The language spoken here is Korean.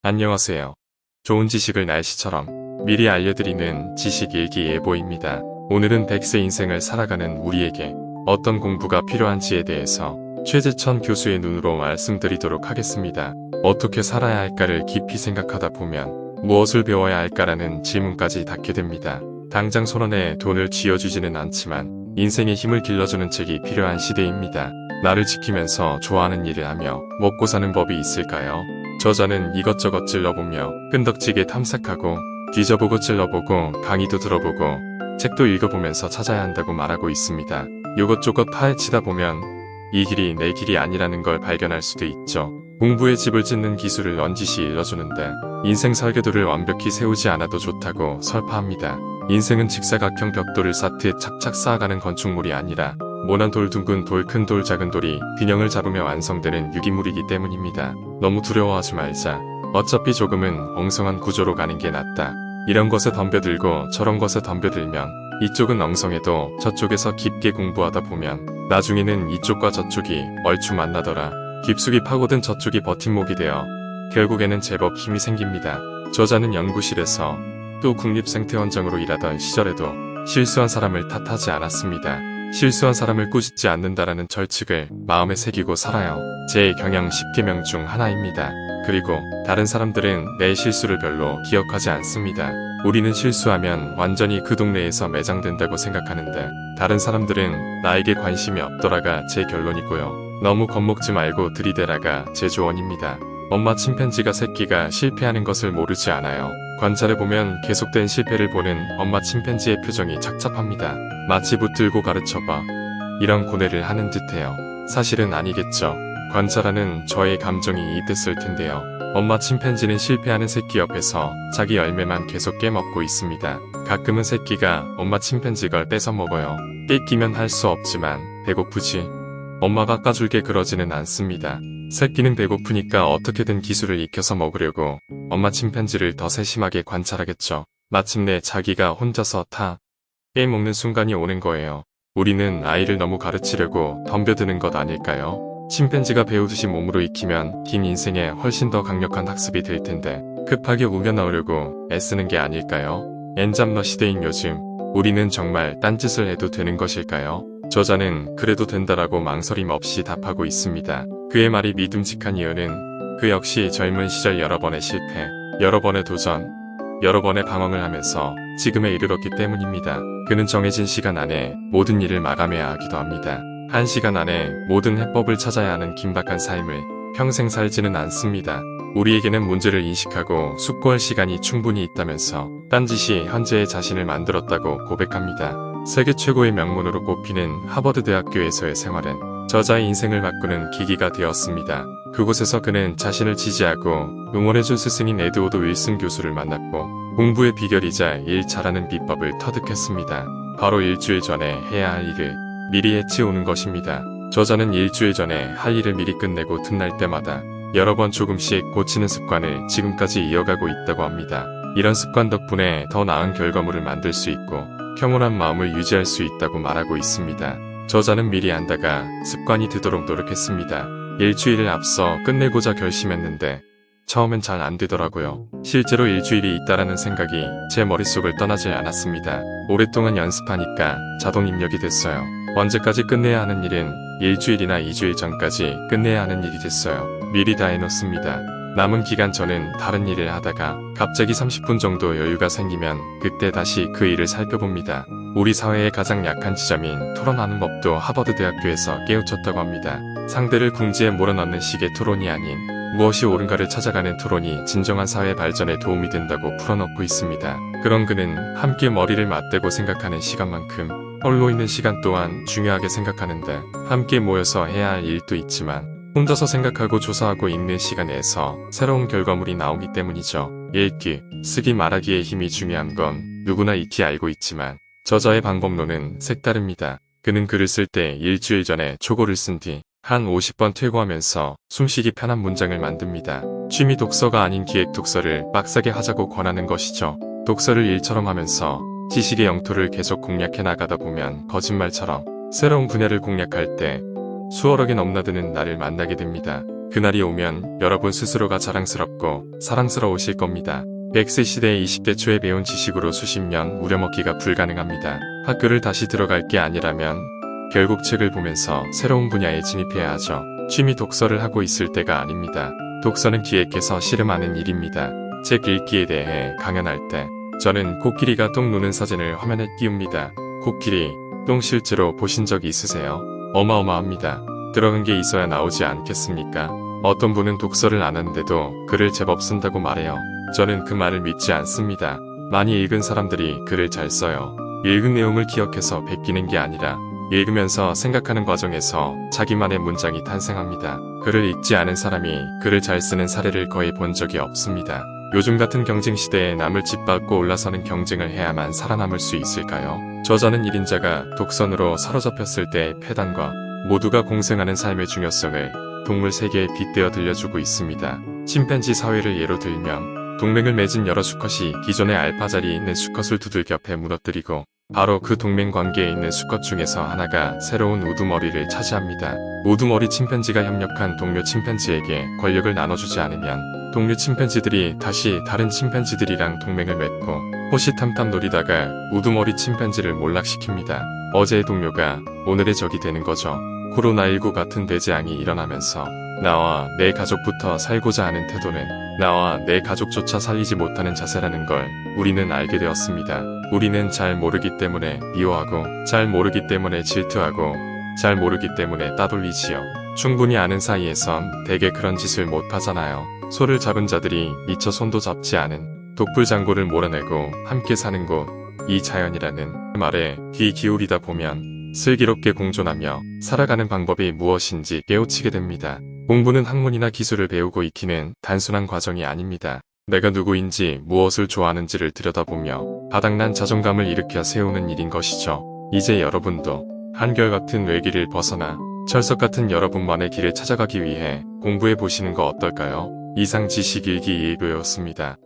안녕하세요. 좋은 지식을 날씨처럼 미리 알려드리는 지식 일기 예보입니다. 오늘은 100세 인생을 살아가는 우리에게 어떤 공부가 필요한지에 대해서 최재천 교수의 눈으로 말씀드리도록 하겠습니다. 어떻게 살아야 할까를 깊이 생각하다 보면 무엇을 배워야 할까라는 질문까지 닿게 됩니다. 당장 손안에 돈을 쥐어주지는 않지만 인생의 힘을 길러주는 책이 필요한 시대입니다. 나를 지키면서 좋아하는 일을 하며 먹고 사는 법이 있을까요? 저자는 이것저것 찔러보며 끈덕지게 탐색하고 뒤져보고 찔러보고 강의도 들어보고 책도 읽어보면서 찾아야 한다고 말하고 있습니다. 요것저것 파헤치다 보면 이 길이 내 길이 아니라는 걸 발견할 수도 있죠. 공부에 집을 짓는 기술을 넌지시 일러주는데 인생 설계도를 완벽히 세우지 않아도 좋다고 설파합니다. 인생은 직사각형 벽돌을 쌓듯 착착 쌓아가는 건축물이 아니라 모난 돌, 둥근 돌, 큰 돌, 작은 돌이 균형을 잡으며 완성되는 유기물이기 때문입니다. 너무 두려워하지 말자. 어차피 조금은 엉성한 구조로 가는 게 낫다. 이런 것에 덤벼들고 저런 것에 덤벼들면 이쪽은 엉성해도 저쪽에서 깊게 공부하다 보면 나중에는 이쪽과 저쪽이 얼추 만나더라. 깊숙이 파고든 저쪽이 버팀목이 되어 결국에는 제법 힘이 생깁니다. 저자는 연구실에서 또 국립생태원장으로 일하던 시절에도 실수한 사람을 탓하지 않았습니다. 실수한 사람을 꾸짖지 않는다라는 철칙을 마음에 새기고 살아요. 제 경영 10계명 중 하나입니다. 그리고 다른 사람들은 내 실수를 별로 기억하지 않습니다. 우리는 실수하면 완전히 그 동네에서 매장된다고 생각하는데 다른 사람들은 나에게 관심이 없더라가 제 결론이고요. 너무 겁먹지 말고 들이대라가 제 조언입니다. 엄마 침팬지가 새끼가 실패하는 것을 모르지 않아요. 관찰해보면 계속된 실패를 보는 엄마 침팬지의 표정이 착잡합니다. 마치 붙들고 가르쳐봐. 이런 고뇌를 하는 듯해요. 사실은 아니겠죠. 관찰하는 저의 감정이 이랬을 텐데요. 엄마 침팬지는 실패하는 새끼 옆에서 자기 열매만 계속 깨먹고 있습니다. 가끔은 새끼가 엄마 침팬지 걸 뺏어 먹어요. 뺏기면 할 수 없지만 배고프지. 엄마가 까줄게 그러지는 않습니다. 새끼는 배고프니까 어떻게든 기술을 익혀서 먹으려고 엄마 침팬지를 더 세심하게 관찰하겠죠. 마침내 자기가 혼자서 다 깨먹는 순간이 오는 거예요. 우리는 아이를 너무 가르치려고 덤벼드는 것 아닐까요? 침팬지가 배우듯이 몸으로 익히면 긴 인생에 훨씬 더 강력한 학습이 될 텐데 급하게 우겨넣으려고 애쓰는 게 아닐까요? 엔잡러 시대인 요즘 우리는 정말 딴짓을 해도 되는 것일까요? 저자는 그래도 된다라고 망설임 없이 답하고 있습니다. 그의 말이 믿음직한 이유는 그 역시 젊은 시절 여러 번의 실패, 여러 번의 도전, 여러 번의 방황을 하면서 지금에 이르렀기 때문입니다. 그는 정해진 시간 안에 모든 일을 마감해야 하기도 합니다. 한 시간 안에 모든 해법을 찾아야 하는 긴박한 삶을 평생 살지는 않습니다. 우리에게는 문제를 인식하고 숙고할 시간이 충분히 있다면서 딴짓이 현재의 자신을 만들었다고 고백합니다. 세계 최고의 명문으로 꼽히는 하버드 대학교에서의 생활은 저자의 인생을 바꾸는 계기가 되었습니다. 그곳에서 그는 자신을 지지하고 응원해준 스승인 에드워드 윌슨 교수를 만났고 공부의 비결이자 일 잘하는 비법을 터득했습니다. 바로 일주일 전에 해야 할 일을 미리 해치우는 것입니다. 저자는 일주일 전에 할 일을 미리 끝내고 틈날 때마다 여러 번 조금씩 고치는 습관을 지금까지 이어가고 있다고 합니다. 이런 습관 덕분에 더 나은 결과물을 만들 수 있고 평온한 마음을 유지할 수 있다고 말하고 있습니다. 저자는 미리 한다가 습관이 되도록 노력했습니다. 일주일을 앞서 끝내고자 결심했는데 처음엔 잘 안 되더라고요. 실제로 일주일이 있다라는 생각이 제 머릿속을 떠나질 않았습니다. 오랫동안 연습하니까 자동 입력이 됐어요. 언제까지 끝내야 하는 일은 일주일이나 2주일 전까지 끝내야 하는 일이 됐어요. 미리 다 해놓습니다. 남은 기간 저는 다른 일을 하다가 갑자기 30분 정도 여유가 생기면 그때 다시 그 일을 살펴봅니다. 우리 사회의 가장 약한 지점인 토론하는 법도 하버드 대학교에서 깨우쳤다고 합니다. 상대를 궁지에 몰아넣는 식의 토론이 아닌 무엇이 옳은가를 찾아가는 토론이 진정한 사회 발전에 도움이 된다고 풀어놓고 있습니다. 그런 그는 함께 머리를 맞대고 생각하는 시간만큼 홀로 있는 시간 또한 중요하게 생각하는데 함께 모여서 해야 할 일도 있지만 혼자서 생각하고 조사하고 읽는 시간에서 새로운 결과물이 나오기 때문이죠. 읽기, 쓰기 말하기의 힘이 중요한 건 누구나 익히 알고 있지만 저자의 방법론은 색다릅니다. 그는 글을 쓸 때 일주일 전에 초고를 쓴 뒤 한 50번 퇴고하면서 숨쉬기 편한 문장을 만듭니다. 취미 독서가 아닌 기획 독서를 빡세게 하자고 권하는 것이죠. 독서를 일처럼 하면서 지식의 영토를 계속 공략해 나가다 보면 거짓말처럼 새로운 분야를 공략할 때 수월하게 넘나드는 나를 만나게 됩니다. 그날이 오면 여러분 스스로가 자랑스럽고 사랑스러우실 겁니다. 100세 시대의 20대 초에 배운 지식으로 수십 년 우려먹기가 불가능합니다. 학교를 다시 들어갈 게 아니라면 결국 책을 보면서 새로운 분야에 진입해야 하죠. 취미 독서를 하고 있을 때가 아닙니다. 독서는 기획해서 씨름하는 일입니다. 책 읽기에 대해 강연할 때 저는 코끼리가 똥 누는 사진을 화면에 띄웁니다. 코끼리, 똥 실제로 보신 적 있으세요? 어마어마합니다. 들어간 게 있어야 나오지 않겠습니까? 어떤 분은 독서를 안 하는데도 글을 제법 쓴다고 말해요. 저는 그 말을 믿지 않습니다. 많이 읽은 사람들이 글을 잘 써요. 읽은 내용을 기억해서 베끼는 게 아니라 읽으면서 생각하는 과정에서 자기만의 문장이 탄생합니다. 글을 읽지 않은 사람이 글을 잘 쓰는 사례를 거의 본 적이 없습니다. 요즘 같은 경쟁 시대에 남을 짓밟고 올라서는 경쟁을 해야만 살아남을 수 있을까요? 저자는 1인자가 독선으로 사로잡혔을 때의 패단과 모두가 공생하는 삶의 중요성을 동물 세계에 빗대어 들려주고 있습니다. 침팬지 사회를 예로 들면 동맹을 맺은 여러 수컷이 기존의 알파 자리에 있는 수컷을 두들겨 패 무너뜨리고 바로 그 동맹 관계에 있는 수컷 중에서 하나가 새로운 우두머리를 차지합니다. 우두머리 침팬지가 협력한 동료 침팬지에게 권력을 나눠주지 않으면 동료 침팬지들이 다시 다른 침팬지들이랑 동맹을 맺고 호시탐탐 노리다가 우두머리 침팬지를 몰락시킵니다. 어제의 동료가 오늘의 적이 되는 거죠. 코로나19 같은 대재앙이 일어나면서 나와 내 가족부터 살고자 하는 태도는 나와 내 가족조차 살리지 못하는 자세라는 걸 우리는 알게 되었습니다. 우리는 잘 모르기 때문에 미워하고 잘 모르기 때문에 질투하고 잘 모르기 때문에 따돌리지요. 충분히 아는 사이에선 대개 그런 짓을 못하잖아요. 소를 잡은 자들이 미처 손도 잡지 않은 독불장고를 몰아내고 함께 사는 곳, 이 자연이라는 말에 귀 기울이다 보면 슬기롭게 공존하며 살아가는 방법이 무엇인지 깨우치게 됩니다. 공부는 학문이나 기술을 배우고 익히는 단순한 과정이 아닙니다. 내가 누구인지 무엇을 좋아하는지를 들여다보며 바닥난 자존감을 일으켜 세우는 일인 것이죠. 이제 여러분도 한결같은 외길을 벗어나 철석 같은 여러분만의 길을 찾아가기 위해 공부해 보시는 거 어떨까요? 이상 지식일기 1교였습니다.